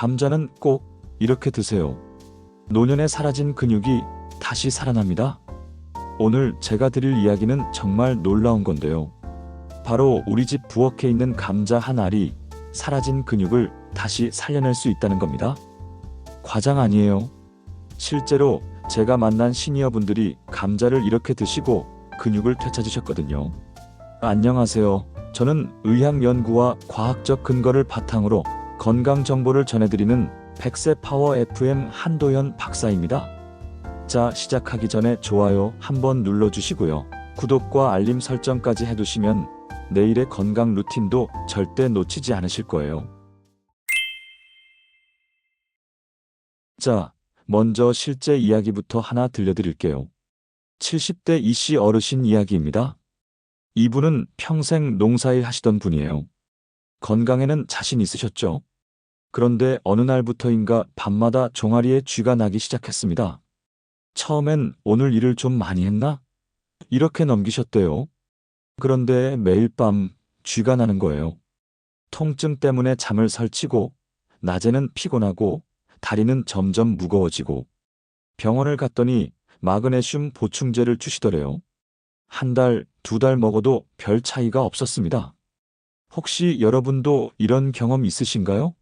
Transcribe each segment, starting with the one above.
감자는 꼭 이렇게 드세요. 노년에 사라진 근육이 다시 살아납니다. 오늘 제가 드릴 이야기는 정말 놀라운 건데요. 바로 우리 집 부엌에 있는 감자 한 알이 사라진 근육을 다시 살려낼 수 있다는 겁니다. 과장 아니에요. 실제로 제가 만난 시니어분들이 감자를 이렇게 드시고 근육을 되찾으셨거든요. 안녕하세요. 저는 의학 연구와 과학적 근거를 바탕으로 건강 정보를 전해드리는 100세 파워 FM 한도현 박사입니다. 자, 시작하기 전에 좋아요 한번 눌러주시고요. 구독과 알림 설정까지 해두시면 내일의 건강 루틴도 절대 놓치지 않으실 거예요. 자, 먼저 실제 이야기부터 하나 들려드릴게요. 70대 이씨 어르신 이야기입니다. 이분은 평생 농사일 하시던 분이에요. 건강에는 자신 있으셨죠? 그런데 어느 날부터인가 밤마다 종아리에 쥐가 나기 시작했습니다. 처음엔 오늘 일을 좀 많이 했나? 이렇게 넘기셨대요. 그런데 매일 밤 쥐가 나는 거예요. 통증 때문에 잠을 설치고 낮에는 피곤하고 다리는 점점 무거워지고 병원을 갔더니 마그네슘 보충제를 주시더래요. 한 달, 두 달 먹어도 별 차이가 없었습니다. 혹시 여러분도 이런 경험 있으신가요?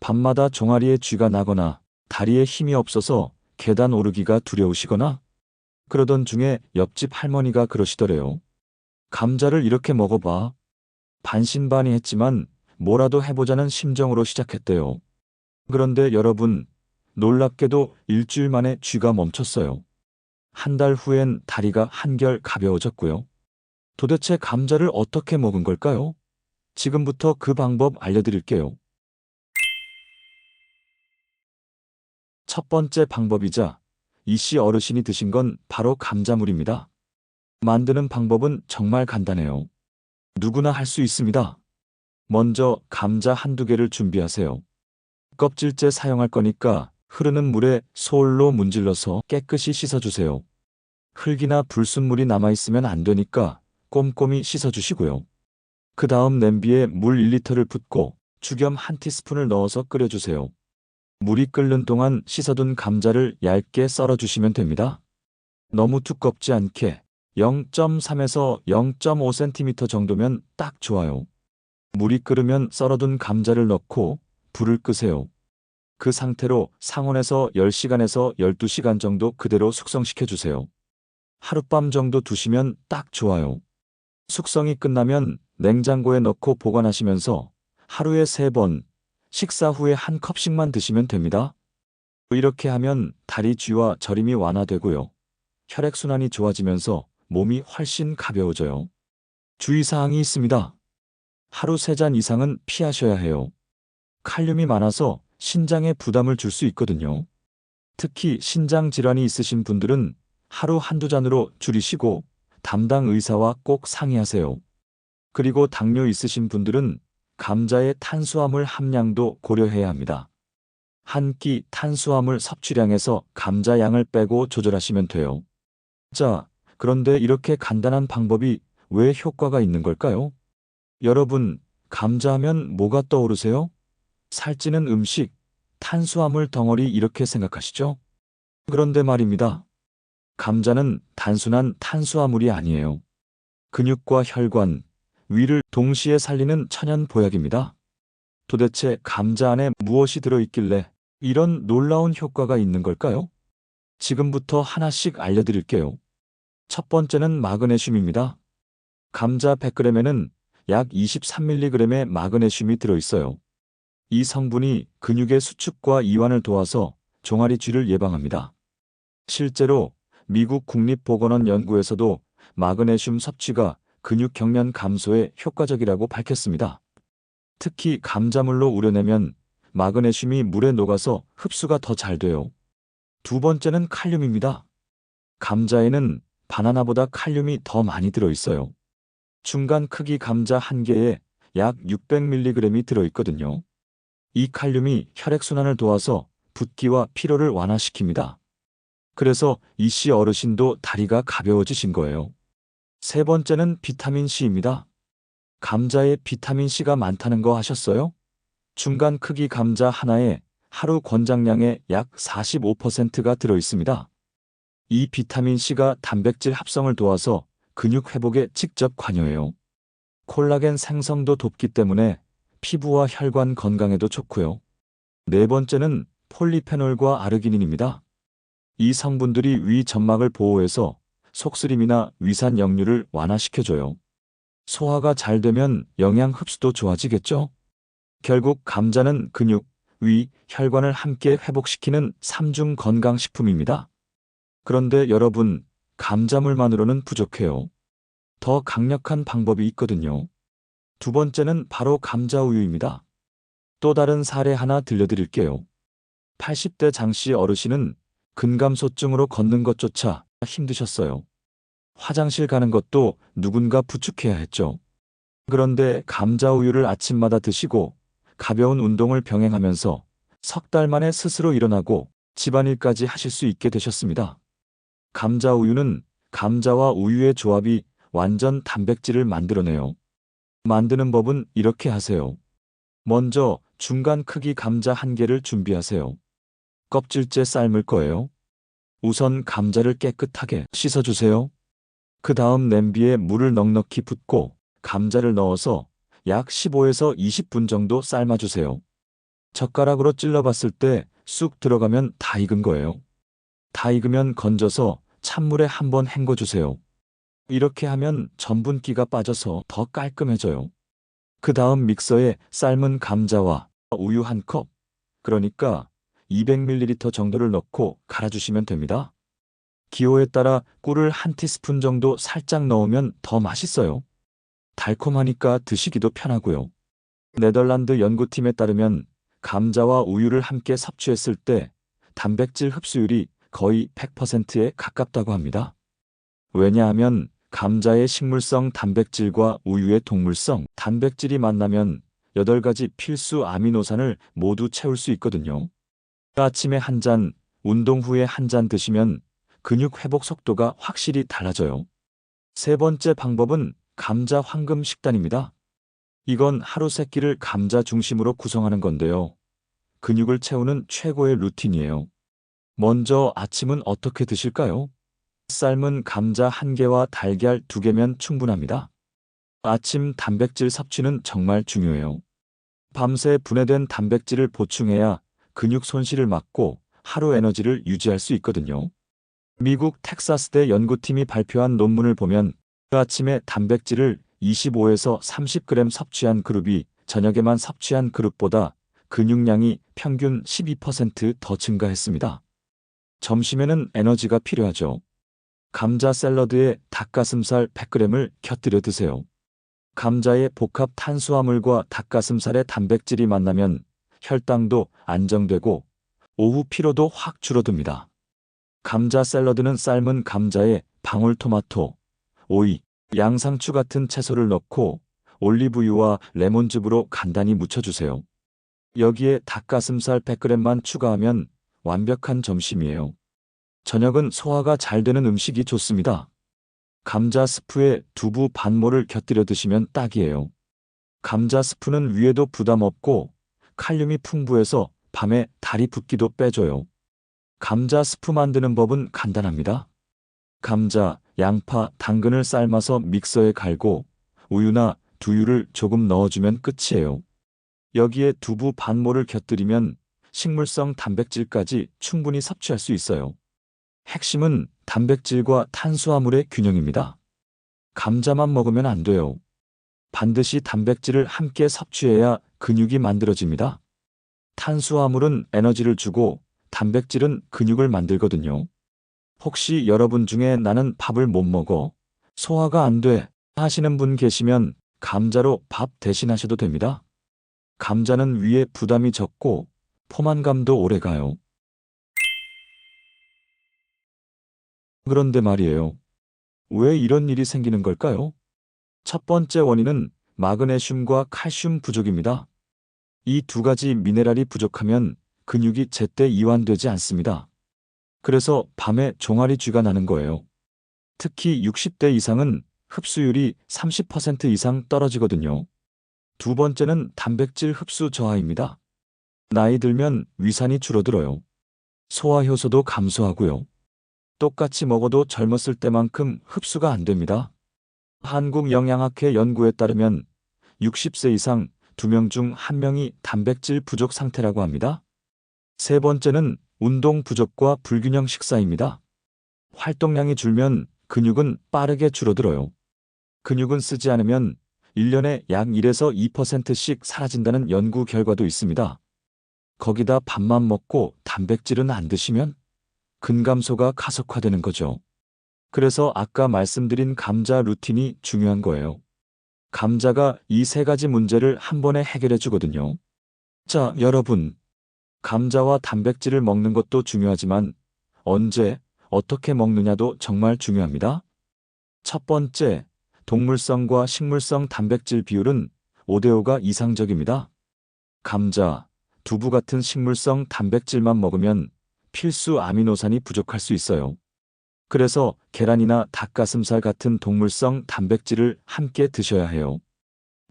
밤마다 종아리에 쥐가 나거나 다리에 힘이 없어서 계단 오르기가 두려우시거나 그러던 중에 옆집 할머니가 그러시더래요. 감자를 이렇게 먹어봐. 반신반의했지만 뭐라도 해보자는 심정으로 시작했대요. 그런데 여러분, 놀랍게도 일주일 만에 쥐가 멈췄어요. 한 달 후엔 다리가 한결 가벼워졌고요. 도대체 감자를 어떻게 먹은 걸까요? 지금부터 그 방법 알려드릴게요. 첫 번째 방법이자 이씨 어르신이 드신 건 바로 감자물입니다. 만드는 방법은 정말 간단해요. 누구나 할 수 있습니다. 먼저 감자 한두 개를 준비하세요. 껍질째 사용할 거니까 흐르는 물에 솔로 문질러서 깨끗이 씻어주세요. 흙이나 불순물이 남아있으면 안 되니까 꼼꼼히 씻어주시고요. 그 다음 냄비에 물 1리터를 붓고 죽염 1티스푼을 넣어서 끓여주세요. 물이 끓는 동안 씻어둔 감자를 얇게 썰어주시면 됩니다. 너무 두껍지 않게 0.3에서 0.5cm 정도면 딱 좋아요. 물이 끓으면 썰어둔 감자를 넣고 불을 끄세요. 그 상태로 상온에서 10시간에서 12시간 정도 그대로 숙성시켜주세요. 하룻밤 정도 두시면 딱 좋아요. 숙성이 끝나면 냉장고에 넣고 보관하시면서 하루에 3번, 식사 후에 한 컵씩만 드시면 됩니다. 이렇게 하면 다리 쥐와 저림이 완화되고요. 혈액순환이 좋아지면서 몸이 훨씬 가벼워져요. 주의사항이 있습니다. 하루 3잔 이상은 피하셔야 해요. 칼륨이 많아서 신장에 부담을 줄 수 있거든요. 특히 신장 질환이 있으신 분들은 하루 한두 잔으로 줄이시고 담당 의사와 꼭 상의하세요. 그리고 당뇨 있으신 분들은 감자의 탄수화물 함량도 고려해야 합니다. 한 끼 탄수화물 섭취량에서 감자 양을 빼고 조절하시면 돼요. 자, 그런데 이렇게 간단한 방법이 왜 효과가 있는 걸까요? 여러분, 감자하면 뭐가 떠오르세요? 살찌는 음식, 탄수화물 덩어리 이렇게 생각하시죠? 그런데 말입니다. 감자는 단순한 탄수화물이 아니에요. 근육과 혈관, 위를 동시에 살리는 천연 보약입니다. 도대체 감자 안에 무엇이 들어있길래 이런 놀라운 효과가 있는 걸까요? 지금부터 하나씩 알려드릴게요. 첫 번째는 마그네슘입니다. 감자 100g에는 약 23mg의 마그네슘이 들어있어요. 이 성분이 근육의 수축과 이완을 도와서 종아리 쥐를 예방합니다. 실제로 미국 국립보건원 연구에서도 마그네슘 섭취가 근육 경련 감소에 효과적이라고 밝혔습니다. 특히 감자물로 우려내면 마그네슘이 물에 녹아서 흡수가 더 잘 돼요. 두 번째는 칼륨입니다. 감자에는 바나나보다 칼륨이 더 많이 들어있어요. 중간 크기 감자 한 개에 약 600mg이 들어있거든요. 이 칼륨이 혈액순환을 도와서 붓기와 피로를 완화시킵니다. 그래서 이씨 어르신도 다리가 가벼워지신 거예요. 세 번째는 비타민C입니다. 감자에 비타민C가 많다는 거 아셨어요? 중간 크기 감자 하나에 하루 권장량의 약 45%가 들어 있습니다. 이 비타민C가 단백질 합성을 도와서 근육 회복에 직접 관여해요. 콜라겐 생성도 돕기 때문에 피부와 혈관 건강에도 좋고요. 네 번째는 폴리페놀과 아르기닌입니다. 이 성분들이 위 점막을 보호해서 속쓰림이나 위산 역류를 완화시켜줘요. 소화가 잘 되면 영양 흡수도 좋아지겠죠? 결국 감자는 근육, 위, 혈관을 함께 회복시키는 3중 건강식품입니다. 그런데 여러분, 감자물만으로는 부족해요. 더 강력한 방법이 있거든요. 두 번째는 바로 감자우유입니다. 또 다른 사례 하나 들려드릴게요. 80대 장씨 어르신은 근감소증으로 걷는 것조차 힘드셨어요. 화장실 가는 것도 누군가 부축해야 했죠. 그런데 감자우유를 아침마다 드시고 가벼운 운동을 병행하면서 석 달 만에 스스로 일어나고 집안일까지 하실 수 있게 되셨습니다. 감자우유는 감자와 우유의 조합이 완전 단백질을 만들어내요. 만드는 법은 이렇게 하세요. 먼저 중간 크기 감자 1개를 준비하세요. 껍질째 삶을 거예요. 우선 감자를 깨끗하게 씻어주세요. 그 다음 냄비에 물을 넉넉히 붓고 감자를 넣어서 약 15에서 20분 정도 삶아주세요. 젓가락으로 찔러봤을 때 쑥 들어가면 다 익은 거예요. 다 익으면 건져서 찬물에 한번 헹궈주세요. 이렇게 하면 전분기가 빠져서 더 깔끔해져요. 그 다음 믹서에 삶은 감자와 우유 1컵, 그러니까 200ml 정도를 넣고 갈아주시면 됩니다. 기호에 따라 꿀을 1티스푼 정도 살짝 넣으면 더 맛있어요. 달콤하니까 드시기도 편하고요. 네덜란드 연구팀에 따르면 감자와 우유를 함께 섭취했을 때 단백질 흡수율이 거의 100%에 가깝다고 합니다. 왜냐하면 감자의 식물성 단백질과 우유의 동물성 단백질이 만나면 8가지 필수 아미노산을 모두 채울 수 있거든요. 아침에 1잔, 운동 후에 1잔 드시면 근육 회복 속도가 확실히 달라져요. 세 번째 방법은 감자 황금 식단입니다. 이건 하루 3끼를 감자 중심으로 구성하는 건데요. 근육을 채우는 최고의 루틴이에요. 먼저 아침은 어떻게 드실까요? 삶은 감자 1개와 달걀 2개면 충분합니다. 아침 단백질 섭취는 정말 중요해요. 밤새 분해된 단백질을 보충해야 근육 손실을 막고 하루 에너지를 유지할 수 있거든요. 미국 텍사스대 연구팀이 발표한 논문을 보면 아침에 단백질을 25에서 30g 섭취한 그룹이 저녁에만 섭취한 그룹보다 근육량이 평균 12% 더 증가했습니다. 점심에는 에너지가 필요하죠. 감자 샐러드에 닭가슴살 100g을 곁들여 드세요. 감자의 복합 탄수화물과 닭가슴살의 단백질이 만나면 혈당도 안정되고 오후 피로도 확 줄어듭니다. 감자 샐러드는 삶은 감자에 방울토마토, 오이, 양상추 같은 채소를 넣고 올리브유와 레몬즙으로 간단히 무쳐주세요. 여기에 닭가슴살 100g만 추가하면 완벽한 점심이에요. 저녁은 소화가 잘 되는 음식이 좋습니다. 감자 스프에 두부 반모를 곁들여 드시면 딱이에요. 감자 스프는 위에도 부담 없고 칼륨이 풍부해서 밤에 다리 붓기도 빼줘요. 감자 스프 만드는 법은 간단합니다. 감자, 양파, 당근을 삶아서 믹서에 갈고 우유나 두유를 조금 넣어주면 끝이에요. 여기에 두부 반모를 곁들이면 식물성 단백질까지 충분히 섭취할 수 있어요. 핵심은 단백질과 탄수화물의 균형입니다. 감자만 먹으면 안 돼요. 반드시 단백질을 함께 섭취해야 근육이 만들어집니다. 탄수화물은 에너지를 주고 단백질은 근육을 만들거든요. 혹시 여러분 중에 나는 밥을 못 먹어, 소화가 안 돼 하시는 분 계시면 감자로 밥 대신하셔도 됩니다. 감자는 위에 부담이 적고 포만감도 오래가요. 그런데 말이에요. 왜 이런 일이 생기는 걸까요? 첫 번째 원인은 마그네슘과 칼슘 부족입니다. 이 2가지 미네랄이 부족하면 근육이 제때 이완되지 않습니다. 그래서 밤에 종아리 쥐가 나는 거예요. 특히 60대 이상은 흡수율이 30% 이상 떨어지거든요. 두 번째는 단백질 흡수 저하입니다. 나이 들면 위산이 줄어들어요. 소화 효소도 감소하고요. 똑같이 먹어도 젊었을 때만큼 흡수가 안 됩니다. 한국영양학회 연구에 따르면 60세 이상 2명 중 1명이 단백질 부족 상태라고 합니다. 세 번째는 운동 부족과 불균형 식사입니다. 활동량이 줄면 근육은 빠르게 줄어들어요. 근육은 쓰지 않으면 1년에 약 1에서 2%씩 사라진다는 연구 결과도 있습니다. 거기다 밥만 먹고 단백질은 안 드시면 근감소가 가속화되는 거죠. 그래서 아까 말씀드린 감자 루틴이 중요한 거예요. 감자가 이 세 가지 문제를 한 번에 해결해 주거든요. 자, 여러분. 감자와 단백질을 먹는 것도 중요하지만 언제, 어떻게 먹느냐도 정말 중요합니다. 첫 번째, 동물성과 식물성 단백질 비율은 5대5가 이상적입니다. 감자, 두부 같은 식물성 단백질만 먹으면 필수 아미노산이 부족할 수 있어요. 그래서 계란이나 닭가슴살 같은 동물성 단백질을 함께 드셔야 해요.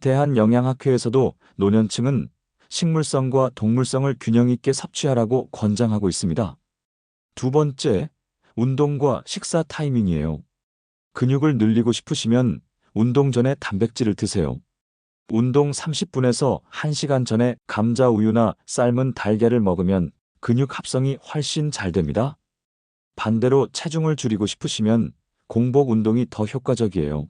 대한영양학회에서도 노년층은 식물성과 동물성을 균형 있게 섭취하라고 권장하고 있습니다. 두 번째, 운동과 식사 타이밍이에요. 근육을 늘리고 싶으시면 운동 전에 단백질을 드세요. 운동 30분에서 1시간 전에 감자 우유나 삶은 달걀을 먹으면 근육 합성이 훨씬 잘 됩니다. 반대로 체중을 줄이고 싶으시면 공복 운동이 더 효과적이에요.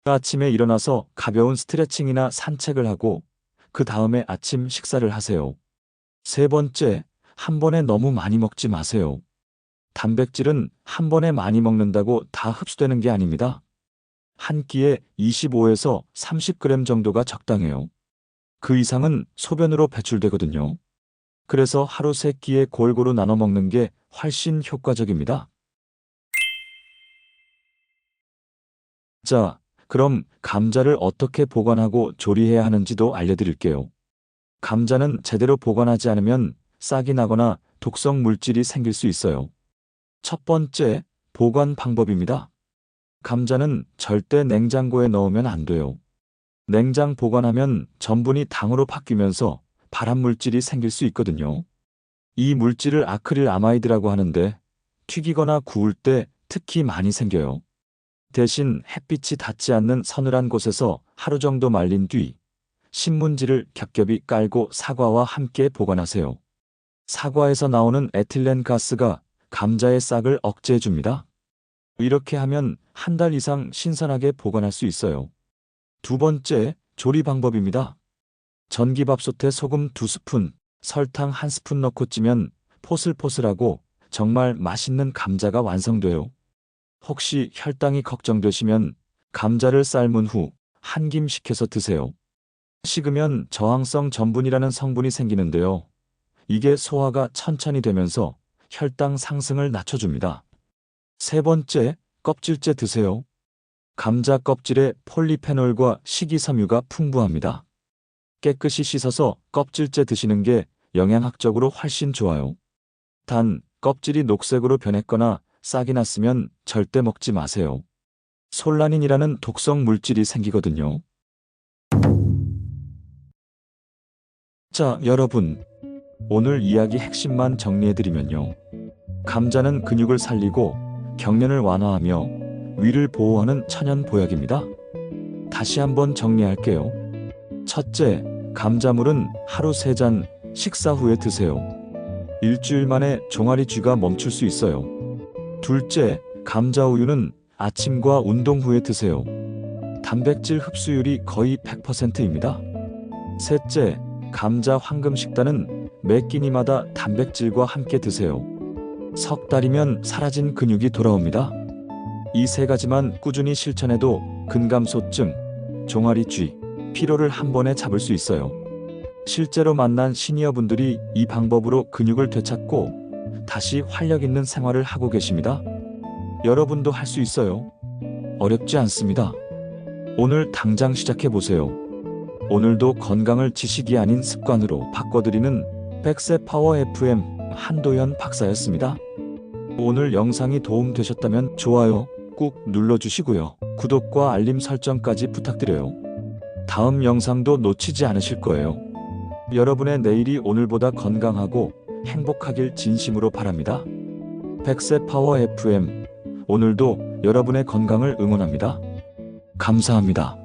아침에 일어나서 가벼운 스트레칭이나 산책을 하고 그 다음에 아침 식사를 하세요. 세 번째, 한 번에 너무 많이 먹지 마세요. 단백질은 한 번에 많이 먹는다고 다 흡수되는 게 아닙니다. 한 끼에 25에서 30g 정도가 적당해요. 그 이상은 소변으로 배출되거든요. 그래서 하루 3끼에 골고루 나눠 먹는 게 훨씬 효과적입니다. 자, 그럼 감자를 어떻게 보관하고 조리해야 하는지도 알려드릴게요. 감자는 제대로 보관하지 않으면 싹이 나거나 독성 물질이 생길 수 있어요. 첫 번째, 보관 방법입니다. 감자는 절대 냉장고에 넣으면 안 돼요. 냉장 보관하면 전분이 당으로 바뀌면서 발암 물질이 생길 수 있거든요. 이 물질을 아크릴 아마이드라고 하는데 튀기거나 구울 때 특히 많이 생겨요. 대신 햇빛이 닿지 않는 서늘한 곳에서 하루 정도 말린 뒤 신문지를 겹겹이 깔고 사과와 함께 보관하세요. 사과에서 나오는 에틸렌 가스가 감자의 싹을 억제해줍니다. 이렇게 하면 한 달 이상 신선하게 보관할 수 있어요. 두 번째, 조리 방법입니다. 전기밥솥에 소금 2스푼, 설탕 1스푼 넣고 찌면 포슬포슬하고 정말 맛있는 감자가 완성돼요. 혹시 혈당이 걱정되시면 감자를 삶은 후 한 김 식혀서 드세요. 식으면 저항성 전분이라는 성분이 생기는데요. 이게 소화가 천천히 되면서 혈당 상승을 낮춰줍니다. 세 번째, 껍질째 드세요. 감자 껍질에 폴리페놀과 식이섬유가 풍부합니다. 깨끗이 씻어서 껍질째 드시는 게 영양학적으로 훨씬 좋아요. 단, 껍질이 녹색으로 변했거나 싹이 났으면 절대 먹지 마세요. 솔라닌이라는 독성 물질이 생기거든요. 자, 여러분. 오늘 이야기 핵심만 정리해드리면요. 감자는 근육을 살리고 경련을 완화하며 위를 보호하는 천연 보약입니다. 다시 한번 정리할게요. 첫째, 감자물은 하루 3잔 식사 후에 드세요. 일주일 만에 종아리 쥐가 멈출 수 있어요. 둘째, 감자 우유는 아침과 운동 후에 드세요. 단백질 흡수율이 거의 100%입니다. 셋째, 감자 황금 식단은 매 끼니마다 단백질과 함께 드세요. 석 달이면 사라진 근육이 돌아옵니다. 이 세 가지만 꾸준히 실천해도 근감소증, 종아리쥐, 피로를 한 번에 잡을 수 있어요. 실제로 만난 시니어분들이 이 방법으로 근육을 되찾고 다시 활력 있는 생활을 하고 계십니다. 여러분도 할 수 있어요. 어렵지 않습니다. 오늘 당장 시작해보세요. 오늘도 건강을 지식이 아닌 습관으로 바꿔드리는 백세 파워 FM 한도현 박사였습니다. 오늘 영상이 도움되셨다면 좋아요 꾹 눌러주시고요. 구독과 알림 설정까지 부탁드려요. 다음 영상도 놓치지 않으실 거예요. 여러분의 내일이 오늘보다 건강하고 행복하길 진심으로 바랍니다. 100세 파워 FM, 오늘도 여러분의 건강을 응원합니다. 감사합니다.